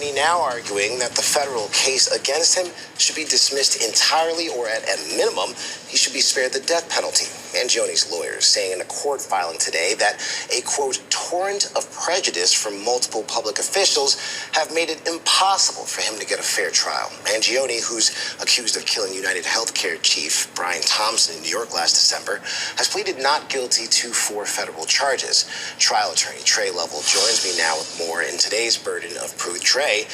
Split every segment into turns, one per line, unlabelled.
Mangione now arguing that the federal case against him should be dismissed entirely, or at a minimum, he should be spared the death penalty. Mangione's lawyers saying in a court filing today that a, quote, torrent of prejudice from multiple public officials have made it impossible for him to get a fair trial. Mangione, who's accused of killing United Healthcare chief Brian Thompson in New York last December, has pleaded not guilty to 4 federal charges. Trial attorney Trey Lovell joins me now with more in today's Burden of Proof. Trey,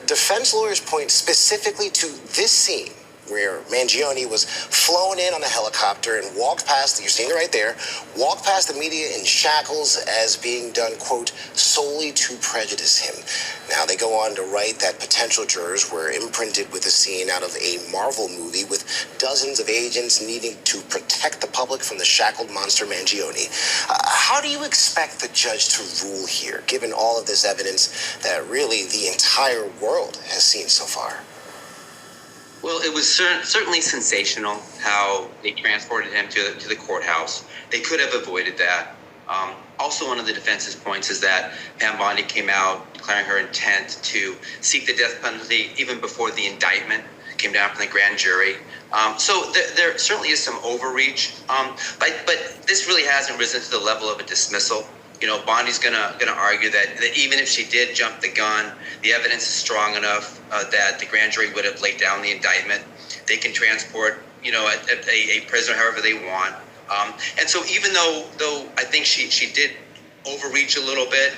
defense lawyers point specifically to this scene where Mangione was flown in on a helicopter and walked past, you're seeing it right there, walked past the media in shackles as being done, quote, solely to prejudice him. Now, they go on to write that potential jurors were imprinted with a scene out of a Marvel movie with dozens of agents needing to protect the public from the shackled monster Mangione. How do you expect the judge to rule here, given all of this evidence that really the entire world has seen so far?
Well, it was certainly sensational how they transported him to the courthouse. They could have avoided that. Also, one of the defense's points is that Pam Bondi came out declaring her intent to seek the death penalty even before the indictment came down from the grand jury. So there certainly is some overreach, but this really hasn't risen to the level of a dismissal. You know, Bondi's gonna argue that even if she did jump the gun, the evidence is strong enough that the grand jury would have laid down the indictment. They can transport, a prisoner however they want. And so even though I think she did overreach a little bit,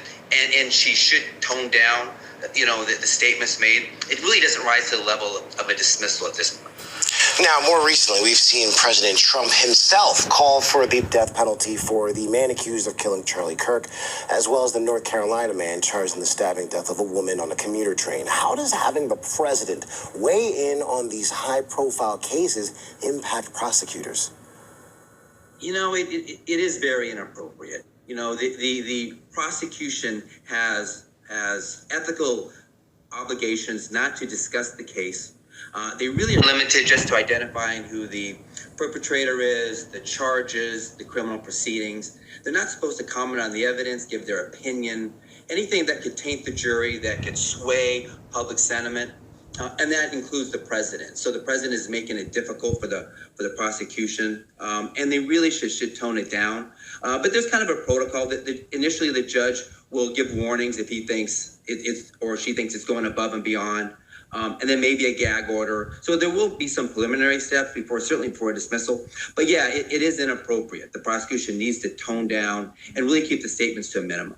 and she should tone down, the statements made, it really doesn't rise to the level of a dismissal at this point.
Now, more recently, we've seen President Trump himself call for the death penalty for the man accused of killing Charlie Kirk, as well as the North Carolina man charged in the stabbing death of a woman on a commuter train. How does having the president weigh in on these high-profile cases impact prosecutors?
It is very inappropriate. The prosecution has ethical obligations not to discuss the case. They really are limited just to identifying who the perpetrator is, the charges, the criminal proceedings. They're not supposed to comment on the evidence, give their opinion, anything that could taint the jury, that could sway public sentiment, and that includes the president. So the president is making it difficult for the prosecution, and they really should tone it down. But there's kind of a protocol that initially the judge will give warnings if he thinks it's or she thinks it's going above and beyond. And then maybe a gag order. So there will be some preliminary steps certainly before a dismissal. But yeah, it is inappropriate. The prosecution needs to tone down and really keep the statements to a minimum.